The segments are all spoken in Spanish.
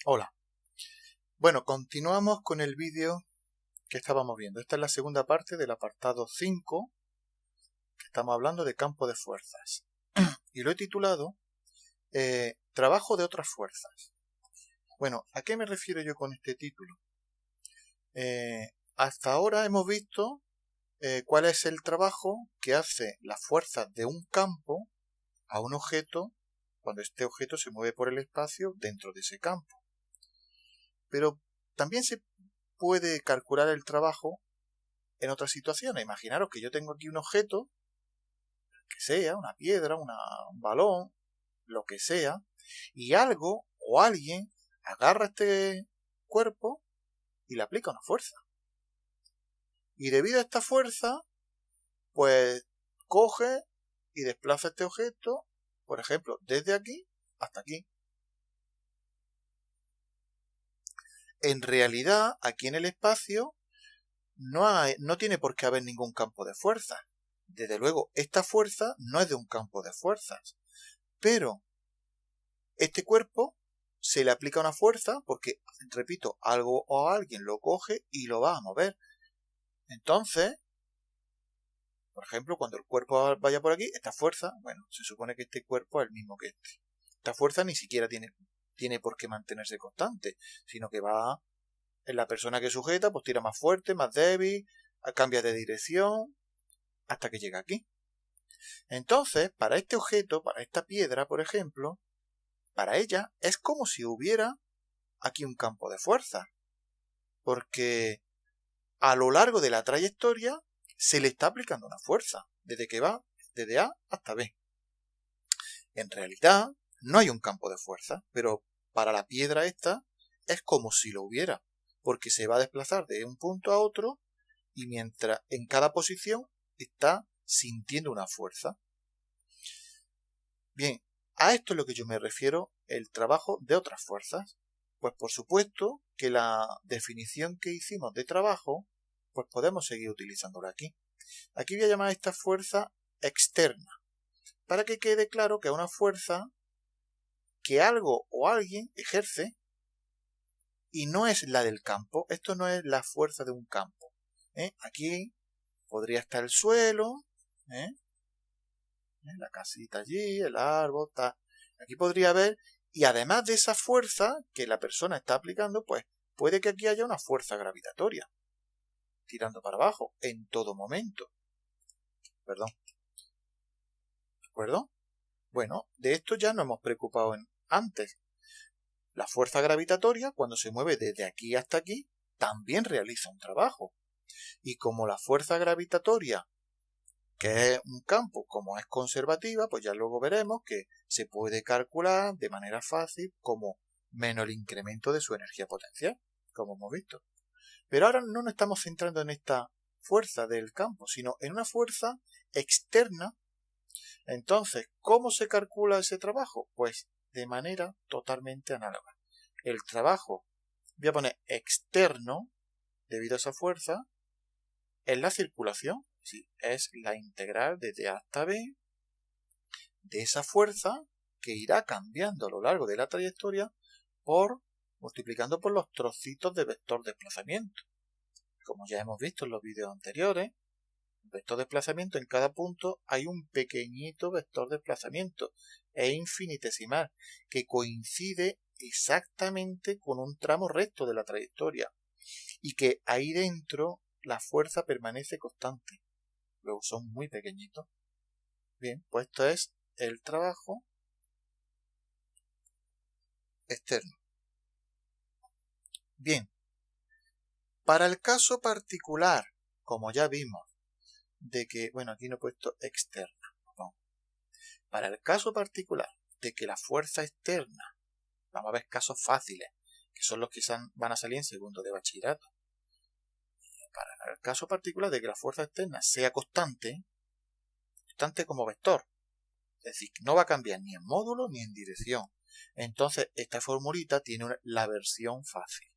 Hola. Bueno, continuamos con el vídeo que estábamos viendo. Esta es la segunda parte del apartado 5, que estamos hablando de campo de fuerzas. Y lo he titulado Trabajo de otras fuerzas. Bueno, ¿a qué me refiero yo con este título? Hasta ahora hemos visto cuál es el trabajo que hace la fuerza de un campo a un objeto cuando este objeto se mueve por el espacio dentro de ese campo. Pero también se puede calcular el trabajo en otras situaciones. Imaginaros que yo tengo aquí un objeto, que sea, una piedra, un balón, lo que sea, y algo o alguien agarra este cuerpo y le aplica una fuerza. Y debido a esta fuerza, pues coge y desplaza este objeto, por ejemplo, desde aquí hasta aquí. En realidad, aquí en el espacio no tiene por qué haber ningún campo de fuerza. Desde luego, esta fuerza no es de un campo de fuerzas. Pero este cuerpo se le aplica una fuerza porque, repito, algo o alguien lo coge y lo va a mover. Entonces, por ejemplo, cuando el cuerpo vaya por aquí, esta fuerza, bueno, se supone que este cuerpo es el mismo que este. Esta fuerza ni siquiera tiene por qué mantenerse constante, sino que va en la persona que sujeta, pues tira más fuerte, más débil, cambia de dirección, hasta que llega aquí. Entonces, para este objeto, para esta piedra, por ejemplo, para ella es como si hubiera aquí un campo de fuerza, porque a lo largo de la trayectoria se le está aplicando una fuerza, desde que va desde A hasta B. En realidad no hay un campo de fuerza, pero para la piedra esta es como si lo hubiera, porque se va a desplazar de un punto a otro y mientras en cada posición está sintiendo una fuerza. Bien, a esto es lo que yo me refiero, el trabajo de otras fuerzas. Pues por supuesto que la definición que hicimos de trabajo, pues podemos seguir utilizándola aquí. Aquí voy a llamar a esta fuerza externa, para que quede claro que es una fuerza que algo o alguien ejerce y no es la del campo. Esto no es la fuerza de un campo. Aquí podría estar el suelo, la casita allí, el árbol, tal. Aquí podría haber, y además de esa fuerza que la persona está aplicando, pues puede que aquí haya una fuerza gravitatoria, tirando para abajo en todo momento. Perdón. ¿De acuerdo? Bueno, de esto ya nos hemos preocupado antes. La fuerza gravitatoria, cuando se mueve desde aquí hasta aquí, también realiza un trabajo. Y como la fuerza gravitatoria, que es un campo, como es conservativa, pues ya luego veremos que se puede calcular de manera fácil como menos el incremento de su energía potencial, como hemos visto. Pero ahora no nos estamos centrando en esta fuerza del campo, sino en una fuerza externa. Entonces, ¿cómo se calcula ese trabajo? Pues de manera totalmente análoga. El trabajo, voy a poner externo, debido a esa fuerza, es la circulación, sí, es la integral desde A hasta B de esa fuerza que irá cambiando a lo largo de la trayectoria multiplicando por los trocitos de vector desplazamiento. Como ya hemos visto en los vídeos anteriores, vector desplazamiento en cada punto hay un pequeñito vector desplazamiento, es infinitesimal, que coincide exactamente con un tramo recto de la trayectoria y que ahí dentro la fuerza permanece constante. Luego son muy pequeñitos. Bien, pues esto es el trabajo externo. Bien, para el caso particular, como ya vimos, de que, bueno, aquí no he puesto externa, no. Para el caso particular de que la fuerza externa, vamos a ver casos fáciles, que son los que van a salir en segundo de bachillerato. Para el caso particular de que la fuerza externa sea constante como vector, es decir, no va a cambiar ni en módulo ni en dirección. Entonces, esta formulita tiene la versión fácil,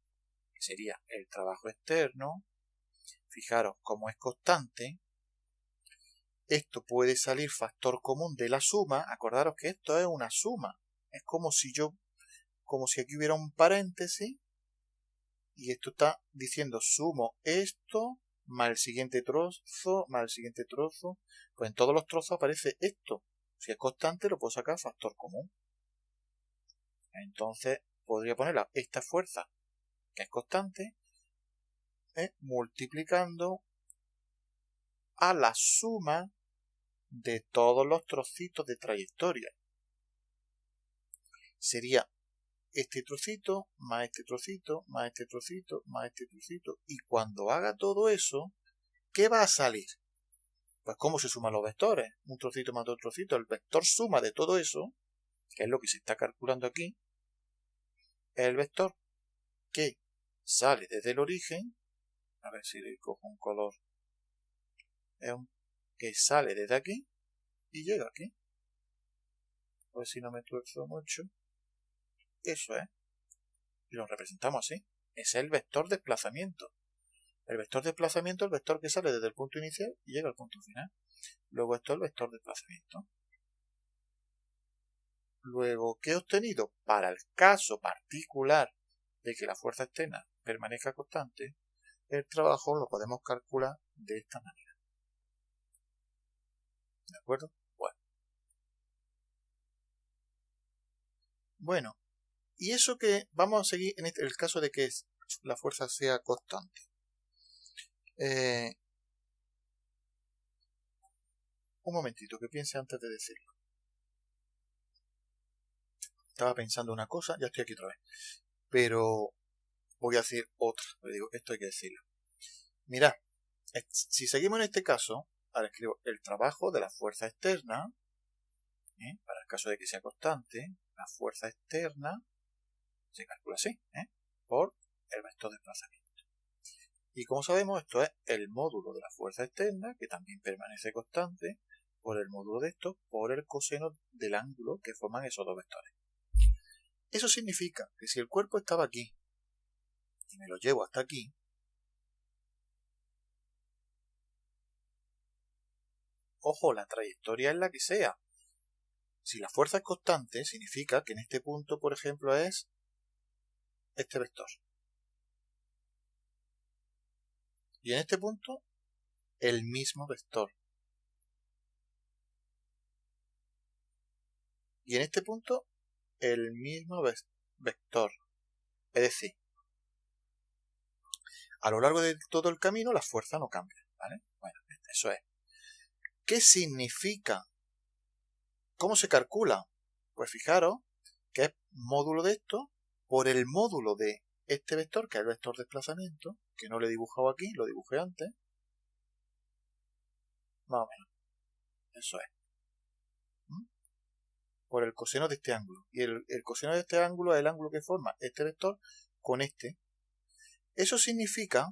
que sería el trabajo externo. Fijaros, como es constante, esto puede salir factor común de la suma. Acordaros que esto es una suma. Es como si yo como si aquí hubiera un paréntesis, y esto está diciendo sumo esto, más el siguiente trozo, más el siguiente trozo. Pues en todos los trozos aparece esto. Si es constante, lo puedo sacar factor común. Entonces, podría poner esta fuerza, que es constante, multiplicando a la suma de todos los trocitos de trayectoria. Sería este trocito, más este trocito, más este trocito, más este trocito. Y cuando haga todo eso, ¿qué va a salir? Pues cómo se suman los vectores. Un trocito más otro trocito. El vector suma de todo eso, que es lo que se está calculando aquí, es el vector que sale desde el origen. A ver si le cojo un color. Es un que sale desde aquí y llega aquí. A ver si no me tuerzo mucho. Eso es. Y lo representamos así. Es el vector desplazamiento. El vector desplazamiento es el vector que sale desde el punto inicial y llega al punto final. Luego esto es el vector desplazamiento. Luego, ¿qué he obtenido? Para el caso particular de que la fuerza externa permanezca constante, el trabajo lo podemos calcular de esta manera. ¿De acuerdo? Bueno, y eso que vamos a seguir en el caso de que la fuerza sea constante. Un momentito, que piense antes de decirlo. Estaba pensando una cosa, ya estoy aquí otra vez. Pero voy a decir otra. Le digo, esto hay que decirlo. Mirad, si seguimos en este caso, ahora escribo el trabajo de la fuerza externa, para el caso de que sea constante, la fuerza externa se calcula así, por el vector de desplazamiento. Y como sabemos, esto es el módulo de la fuerza externa, que también permanece constante, por el módulo de esto, por el coseno del ángulo que forman esos dos vectores. Eso significa que si el cuerpo estaba aquí, y me lo llevo hasta aquí, ojo, la trayectoria es la que sea. Si la fuerza es constante, significa que en este punto, por ejemplo, es este vector. Y en este punto, el mismo vector. Y en este punto, el mismo vector. Es decir, a lo largo de todo el camino, la fuerza no cambia, ¿vale? Bueno, eso es. ¿Qué significa? ¿Cómo se calcula? Pues fijaros que es módulo de esto por el módulo de este vector, que es el vector de desplazamiento, que no lo he dibujado aquí, lo dibujé antes. Más o menos. Eso es. Por el coseno de este ángulo. Y el coseno de este ángulo es el ángulo que forma este vector con este. Eso significa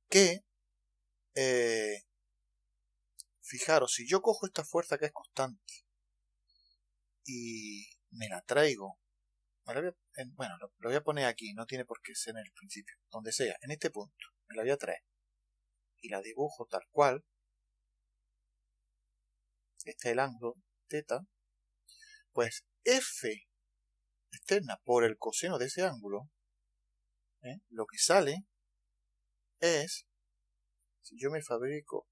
que, fijaros, si yo cojo esta fuerza que es constante y me la traigo, bueno, lo voy a poner aquí, no tiene por qué ser en el principio, donde sea, en este punto, me la voy a traer y la dibujo tal cual. Este es el ángulo θ, pues F externa por el coseno de ese ángulo, lo que sale es, si yo me fabrico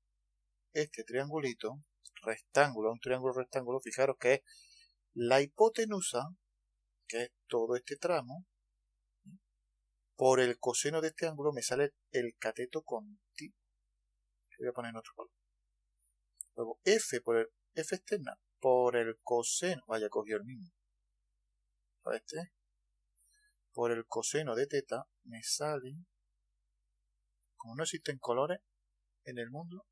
este triangulito, rectángulo, un triángulo rectángulo, fijaros que es la hipotenusa, que es todo este tramo, por el coseno de este ángulo me sale el cateto continuo. Voy a poner en otro color. Luego F por el F externa por el coseno, vaya, cogió el mismo. Este, por el coseno de θ me sale, como no existen colores en el mundo,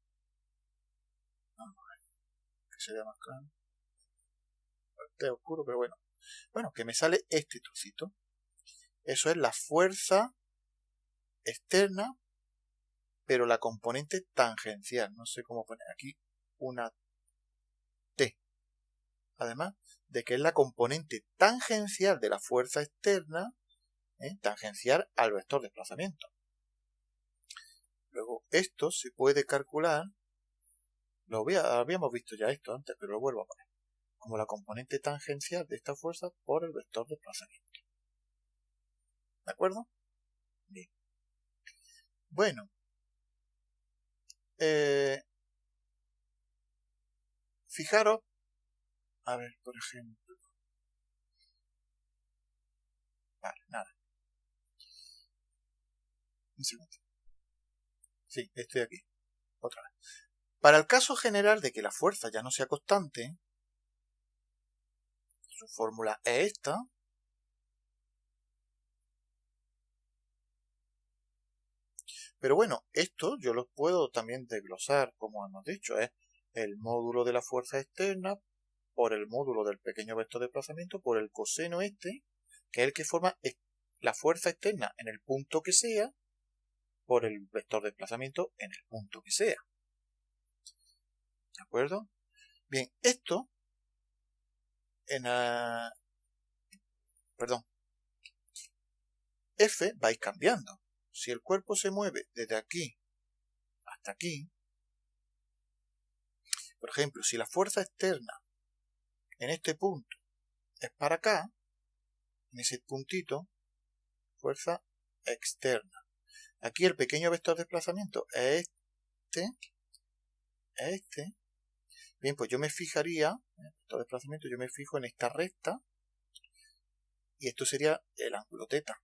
vamos a ver, que se vea más claro. Este es oscuro, pero bueno. Bueno, que me sale este trocito. Eso es la fuerza externa, pero la componente tangencial. No sé cómo poner aquí una T. Además de que es la componente tangencial de la fuerza externa, tangencial al vector de desplazamiento. Luego, esto se puede calcular. Habíamos visto ya esto antes, pero lo vuelvo a poner. como la componente tangencial de esta fuerza por el vector de desplazamiento. ¿De acuerdo? Bien. Bueno. Fijaros, a ver, por ejemplo. Vale, nada. Un segundo. Sí, estoy aquí. Otra vez. Para el caso general de que la fuerza ya no sea constante, su fórmula es esta. Pero bueno, esto yo lo puedo también desglosar, como hemos dicho, es el módulo de la fuerza externa por el módulo del pequeño vector de desplazamiento por el coseno este, que es el que forma la fuerza externa en el punto que sea, por el vector de desplazamiento en el punto que sea. ¿De acuerdo? Bien, esto F va a ir cambiando. Si el cuerpo se mueve desde aquí hasta aquí, por ejemplo, si la fuerza externa en este punto es para acá, en ese puntito, fuerza externa. Aquí el pequeño vector de desplazamiento es este. Bien, pues yo me fijaría, en el vector de desplazamiento, yo me fijo en esta recta, y esto sería el ángulo teta.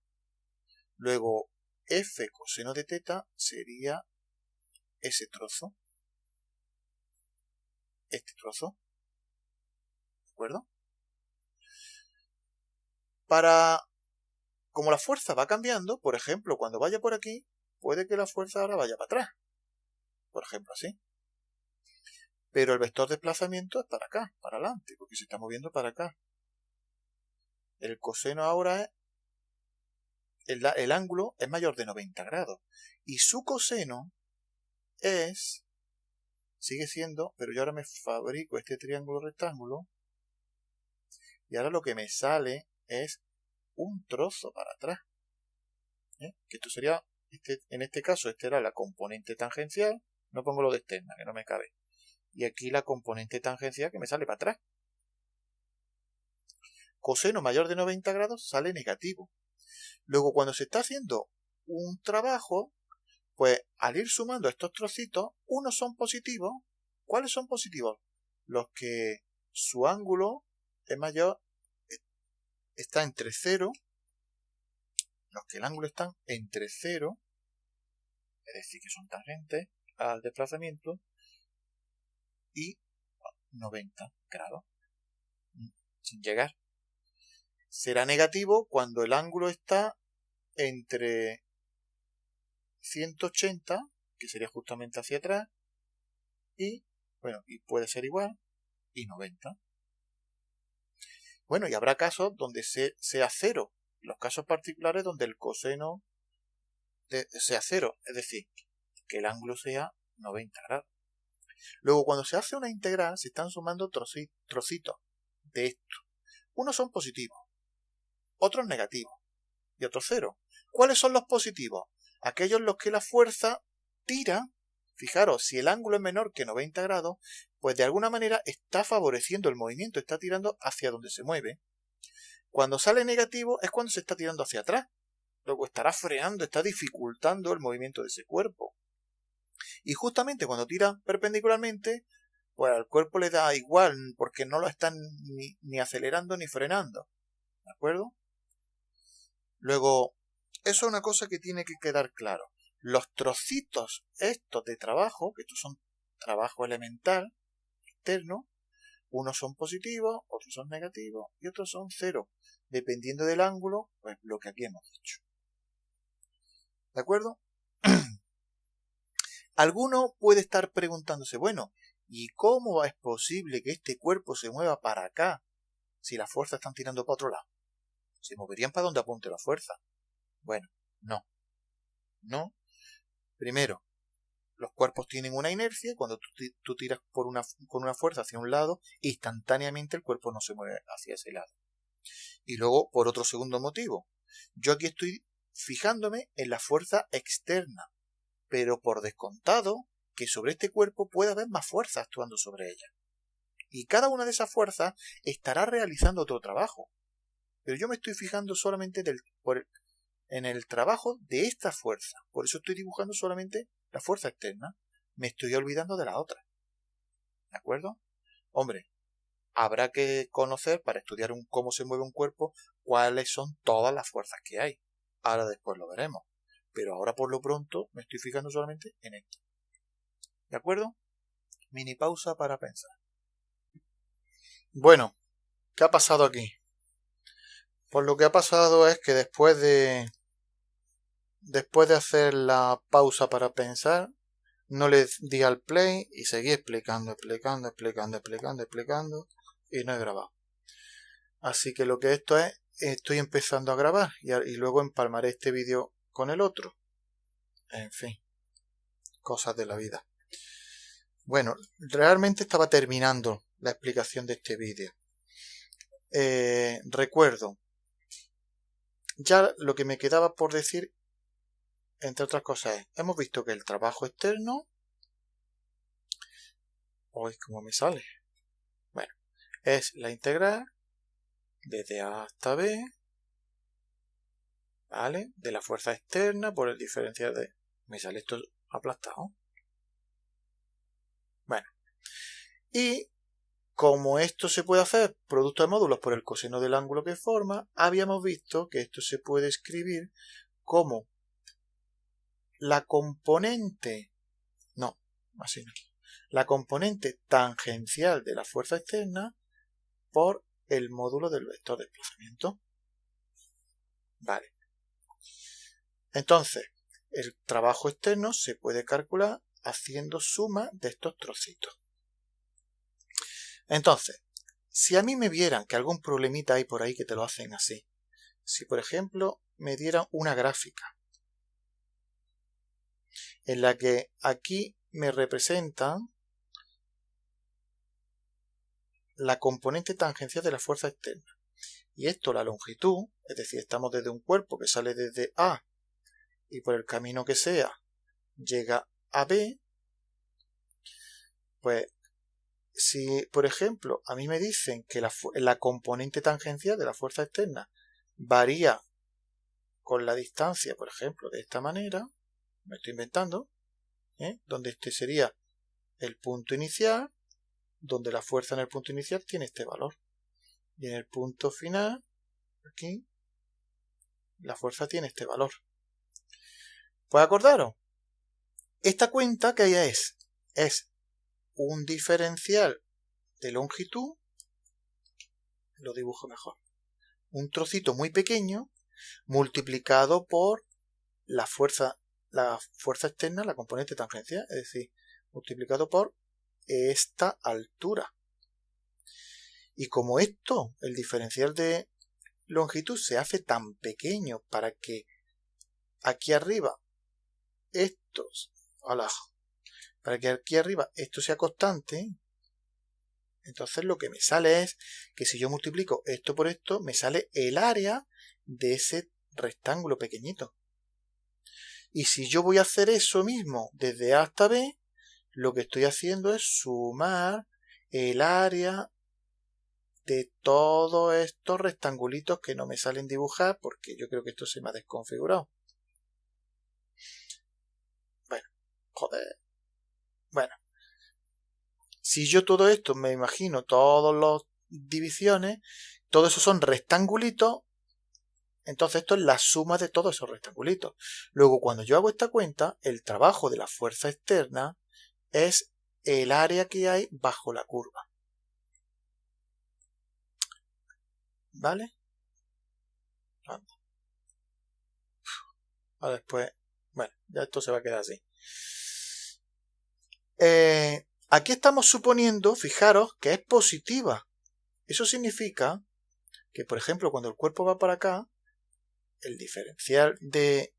Luego, F coseno de teta sería ese trozo. Este trozo. ¿De acuerdo? Como la fuerza va cambiando, por ejemplo, cuando vaya por aquí, puede que la fuerza ahora vaya para atrás. Por ejemplo, así. Pero el vector de desplazamiento es para acá, para adelante, porque se está moviendo para acá. El coseno ahora es... El ángulo es mayor de 90 grados. Y su coseno sigue siendo, pero yo ahora me fabrico este triángulo rectángulo. Y ahora lo que me sale es un trozo para atrás. Que esto sería, en este caso, esta era la componente tangencial. No pongo lo de externa, que no me cabe. Y aquí la componente tangencial que me sale para atrás. Coseno mayor de 90 grados sale negativo. Luego, cuando se está haciendo un trabajo, pues al ir sumando estos trocitos, unos son positivos. ¿Cuáles son positivos? Los que su ángulo es mayor, está entre 0, los que el ángulo están entre 0, es decir, que son tangentes al desplazamiento, y 90 grados, sin llegar. Será negativo cuando el ángulo está entre 180, que sería justamente hacia atrás, y puede ser igual, y 90. Bueno, y habrá casos donde sea 0, los casos particulares donde el coseno sea 0, es decir, que el ángulo sea 90 grados. Luego, cuando se hace una integral, se están sumando trocitos de esto. Unos son positivos, otros negativos, y otros 0. ¿Cuáles son los positivos? Aquellos en los que la fuerza tira. Fijaros, si el ángulo es menor que 90 grados, pues de alguna manera está favoreciendo el movimiento, está tirando hacia donde se mueve. Cuando sale negativo es cuando se está tirando hacia atrás. Luego estará frenando, está dificultando el movimiento de ese cuerpo. Y justamente cuando tira perpendicularmente, pues al cuerpo le da igual, porque no lo están ni acelerando ni frenando. ¿De acuerdo? Luego, eso es una cosa que tiene que quedar claro. Los trocitos estos de trabajo, que estos son trabajo elemental, externo, unos son positivos, otros son negativos y otros son 0, dependiendo del ángulo, pues lo que aquí hemos dicho. ¿De acuerdo? Alguno puede estar preguntándose, bueno, ¿y cómo es posible que este cuerpo se mueva para acá si las fuerzas están tirando para otro lado? ¿Se moverían para donde apunte la fuerza? Bueno, no. Primero, los cuerpos tienen una inercia, cuando tú tiras con una fuerza hacia un lado, instantáneamente el cuerpo no se mueve hacia ese lado. Y luego, por otro segundo motivo, yo aquí estoy fijándome en la fuerza externa, pero por descontado que sobre este cuerpo puede haber más fuerza actuando sobre ella. Y cada una de esas fuerzas estará realizando otro trabajo. Pero yo me estoy fijando solamente en el trabajo de esta fuerza. Por eso estoy dibujando solamente la fuerza externa. Me estoy olvidando de la otra. ¿De acuerdo? Hombre, habrá que conocer para estudiar cómo se mueve un cuerpo cuáles son todas las fuerzas que hay. Ahora después lo veremos. Pero ahora por lo pronto me estoy fijando solamente en esto. ¿De acuerdo? Mini pausa para pensar. Bueno, ¿qué ha pasado aquí? Pues lo que ha pasado es que después de hacer la pausa para pensar, no le di al play y seguí explicando y no he grabado. Así que lo que esto es, estoy empezando a grabar y luego empalmaré este vídeo con el otro. En fin, cosas de la vida. Bueno, realmente estaba terminando la explicación de este vídeo. Recuerdo, ya lo que me quedaba por decir, entre otras cosas, hemos visto que el trabajo externo... Uy, ¿cómo me sale? Bueno, es la integral desde A hasta B, ¿vale? De la fuerza externa por el diferencial de... Me sale esto aplastado. Bueno, y como esto se puede hacer producto de módulos por el coseno del ángulo que forma, habíamos visto que esto se puede escribir como la componente... No, así no. La componente tangencial de la fuerza externa por el módulo del vector de desplazamiento. Vale. Entonces, el trabajo externo se puede calcular haciendo suma de estos trocitos. Entonces, si a mí me vieran que algún problemita hay por ahí que te lo hacen así, si por ejemplo me dieran una gráfica en la que aquí me representan la componente tangencial de la fuerza externa y esto la longitud, es decir, estamos desde un cuerpo que sale desde A y por el camino que sea llega a B, pues si por ejemplo a mí me dicen que la componente tangencial de la fuerza externa varía con la distancia, por ejemplo, de esta manera, me estoy inventando, donde este sería el punto inicial, donde la fuerza en el punto inicial tiene este valor. Y en el punto final, aquí, la fuerza tiene este valor. Pues acordaros, esta cuenta que es un diferencial de longitud, lo dibujo mejor, un trocito muy pequeño multiplicado por la fuerza externa, la componente tangencial, es decir, multiplicado por esta altura. Y como esto, el diferencial de longitud se hace tan pequeño para que aquí arriba esto sea constante, entonces lo que me sale es que si yo multiplico esto por esto, me sale el área de ese rectángulo pequeñito. Y si yo voy a hacer eso mismo desde A hasta B, lo que estoy haciendo es sumar el área de todos estos rectangulitos que no me salen dibujar porque yo creo que esto se me ha desconfigurado. Bueno, joder. Bueno, si yo todo esto me imagino, todas las divisiones, todo eso son rectangulitos, entonces esto es la suma de todos esos rectangulitos. Luego, cuando yo hago esta cuenta, el trabajo de la fuerza externa es el área que hay bajo la curva. ¿Vale? Ahora después, bueno, ya esto se va a quedar así. Aquí estamos suponiendo, fijaros, que es positiva. Eso significa que, por ejemplo, cuando el cuerpo va para acá, el diferencial de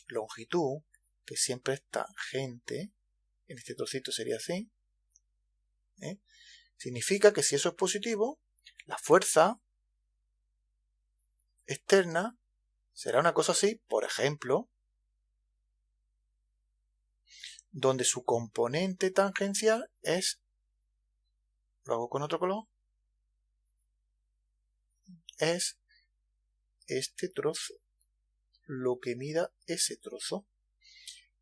longitud, que siempre es tangente, en este trocito sería así, significa que si eso es positivo, la fuerza externa será una cosa así, por ejemplo, donde su componente tangencial es lo hago con otro color, es este trozo, lo que mida ese trozo.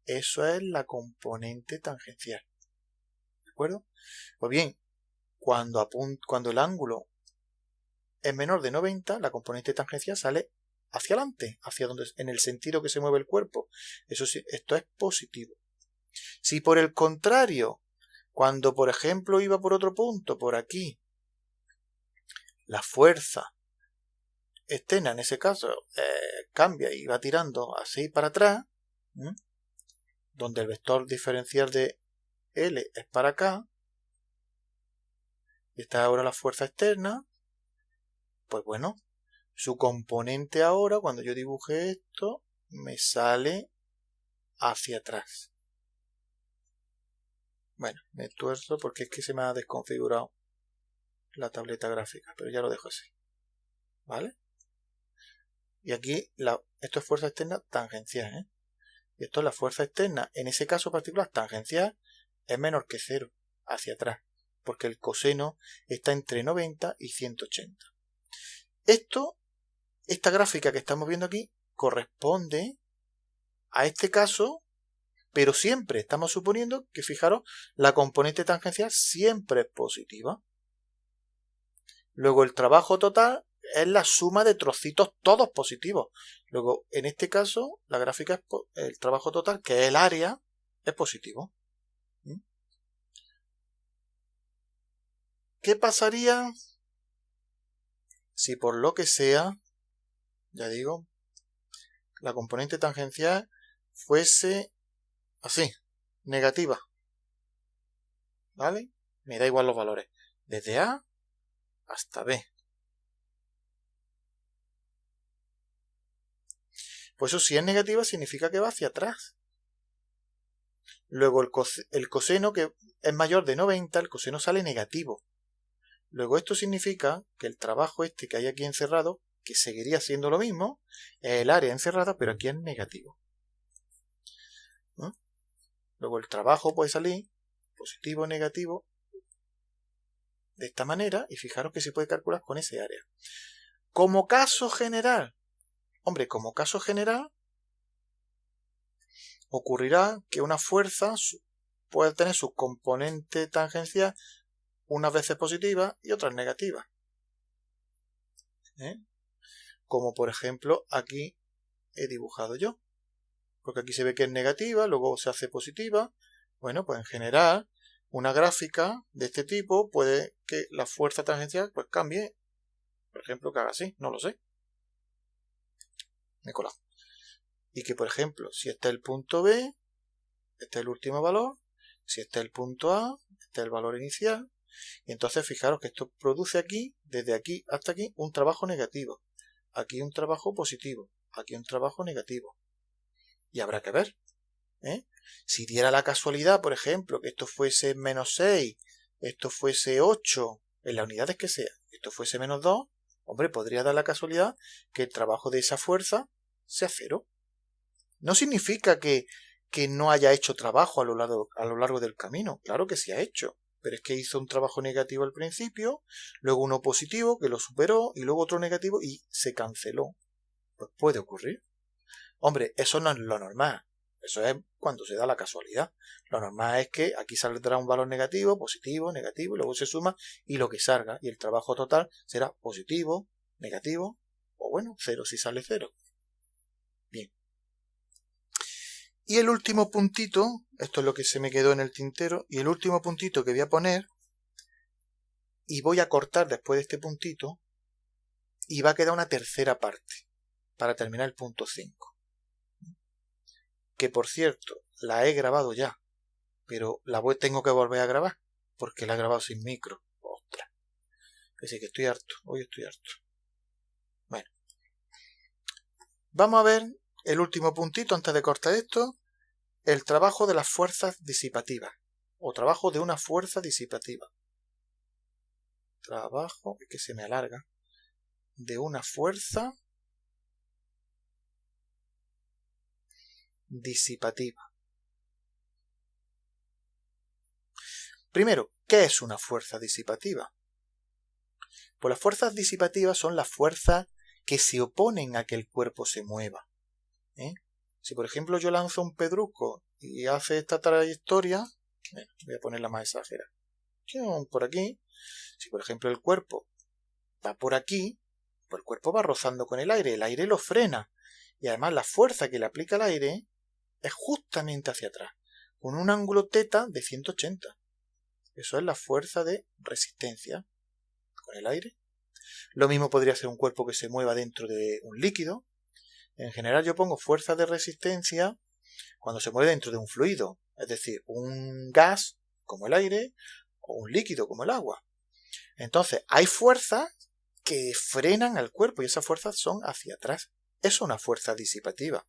Eso es la componente tangencial. ¿De acuerdo? Pues bien, cuando el ángulo es menor de 90, la componente tangencial sale hacia adelante, hacia donde, en el sentido que se mueve el cuerpo. Eso sí, esto es positivo. Si por el contrario, cuando por ejemplo iba por otro punto, por aquí, la fuerza externa en ese caso cambia y va tirando así para atrás, donde el vector diferencial de L es para acá, y está ahora la fuerza externa, pues bueno, su componente ahora, cuando yo dibuje esto, me sale hacia atrás. Bueno, me tuerzo porque es que se me ha desconfigurado la tableta gráfica, pero ya lo dejo así. ¿Vale? Y aquí esto es fuerza externa tangencial, ¿eh? Y esto es la fuerza externa, en ese caso particular tangencial, es menor que 0, hacia atrás, porque el coseno está entre 90 y 180. Esta gráfica que estamos viendo aquí corresponde a este caso, pero siempre estamos suponiendo que, fijaros, la componente tangencial siempre es positiva. Luego el trabajo total es la suma de trocitos todos positivos. Luego, en este caso, la gráfica es el trabajo total, que es el área, es positivo. ¿Qué pasaría si por lo que sea, ya digo, la componente tangencial fuese así, negativa? ¿Vale? Me da igual los valores, desde A hasta B. Pues eso, si es negativa, significa que va hacia atrás. Luego el coseno, que es mayor de 90, el coseno sale negativo. Luego esto significa que el trabajo este que hay aquí encerrado, que seguiría siendo lo mismo, es el área encerrada, pero aquí es negativo. Luego el trabajo puede salir positivo o negativo de esta manera, y fijaros que se puede calcular con ese área. Como caso general, como caso general, ocurrirá que una fuerza puede tener su componente tangencial unas veces positiva y otras negativas. Como por ejemplo aquí he dibujado yo. Porque aquí se ve que es negativa, luego se hace positiva. Bueno, pues en general, una gráfica de este tipo puede que la fuerza tangencial pues cambie. Por ejemplo, que haga así, no lo sé. Me he colado. Y que, por ejemplo, si este es el punto B, este es el último valor. Si este es el punto A, este es el valor inicial. Y entonces fijaros que esto produce aquí, desde aquí hasta aquí, un trabajo negativo. Aquí un trabajo positivo. Aquí un trabajo negativo. Y habrá que ver. Si diera la casualidad, por ejemplo, que esto fuese menos 6, esto fuese 8, en las unidades que sea, esto fuese menos 2, hombre, podría dar la casualidad que el trabajo de esa fuerza sea 0. No significa que no haya hecho trabajo a lo largo del camino. Claro que sí ha hecho. Pero es que hizo un trabajo negativo al principio, luego uno positivo que lo superó y luego otro negativo y se canceló. Pues puede ocurrir. Hombre, eso no es lo normal. Eso es cuando se da la casualidad. Lo normal es que aquí saldrá un valor negativo, positivo, negativo, y luego se suma y lo que salga. Y el trabajo total será positivo, negativo, o bueno, 0 si sale 0. Bien. Y el último puntito, esto es lo que se me quedó en el tintero, y el último puntito que voy a poner, y voy a cortar después de este puntito, y va a quedar una tercera parte, para terminar el punto 5. Que por cierto, la he grabado ya, pero tengo que volver a grabar, porque la he grabado sin micro. Ostras. Así que estoy harto, hoy estoy harto. Bueno. Vamos a ver el último puntito antes de cortar esto, el trabajo de las fuerzas disipativas, o trabajo de una fuerza disipativa. Trabajo, es que se me alarga, de una fuerza disipativa. Primero, ¿Qué es una fuerza disipativa? Pues las fuerzas disipativas son las fuerzas que se oponen a que el cuerpo se mueva. Si por ejemplo yo lanzo un pedrusco y hace esta trayectoria, voy a ponerla más exagerada, por aquí, si por ejemplo el cuerpo va por aquí, pues el cuerpo va rozando con el aire lo frena, y además la fuerza que le aplica al aire es justamente hacia atrás, con un ángulo θ de 180. Eso es la fuerza de resistencia con el aire. Lo mismo podría ser un cuerpo que se mueva dentro de un líquido. En general yo pongo fuerza de resistencia cuando se mueve dentro de un fluido, es decir, un gas como el aire o un líquido como el agua. Entonces hay fuerzas que frenan al cuerpo y esas fuerzas son hacia atrás. Eso es una fuerza disipativa.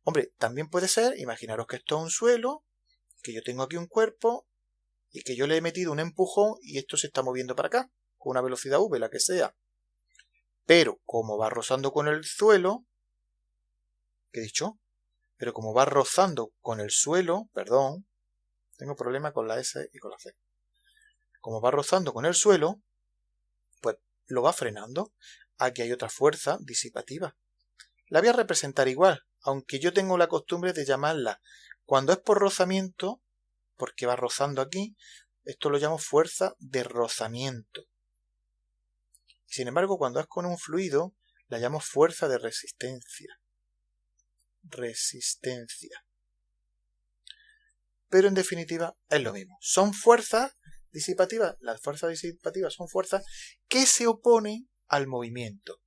Hombre, también puede ser, imaginaros que esto es un suelo, que yo tengo aquí un cuerpo y que yo le he metido un empujón y esto se está moviendo para acá, con una velocidad v, la que sea. Pero como va rozando con el suelo, ¿qué he dicho? Pero como va rozando con el suelo, perdón, tengo problema con la S y con la C. Como va rozando con el suelo, pues lo va frenando. Aquí hay otra fuerza disipativa. La voy a representar igual, aunque yo tengo la costumbre de llamarla, cuando es por rozamiento, porque va rozando aquí, esto lo llamo fuerza de rozamiento. Sin embargo, cuando es con un fluido, la llamo fuerza de resistencia. Pero en definitiva es lo mismo. Son fuerzas disipativas. Las fuerzas disipativas son fuerzas que se oponen al movimiento.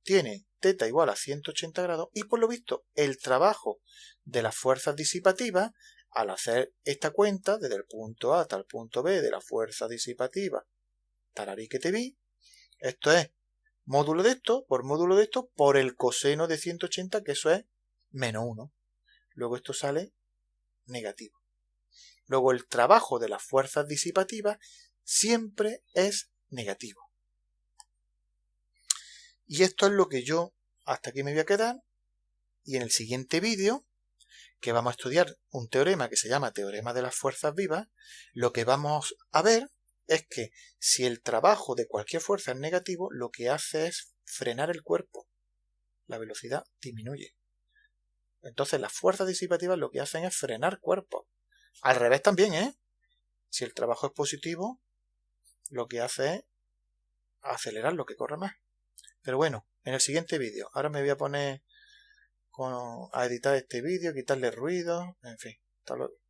Tiene θ igual a 180 grados y por lo visto el trabajo de las fuerzas disipativas, al hacer esta cuenta desde el punto A hasta el punto B de la fuerza disipativa, tararí que te vi, esto es módulo de esto por el coseno de 180, que eso es menos 1. Luego esto sale negativo. Luego el trabajo de las fuerzas disipativas siempre es negativo. Y esto es lo que yo hasta aquí me voy a quedar, y en el siguiente vídeo, que vamos a estudiar un teorema que se llama teorema de las fuerzas vivas, lo que vamos a ver es que si el trabajo de cualquier fuerza es negativo, lo que hace es frenar el cuerpo. La velocidad disminuye. Entonces las fuerzas disipativas lo que hacen es frenar cuerpos. Al revés también, Si el trabajo es positivo, lo que hace es acelerar lo que corre más. Pero bueno, en el siguiente vídeo. Ahora me voy a poner a editar este vídeo, quitarle ruido, en fin. Hasta luego.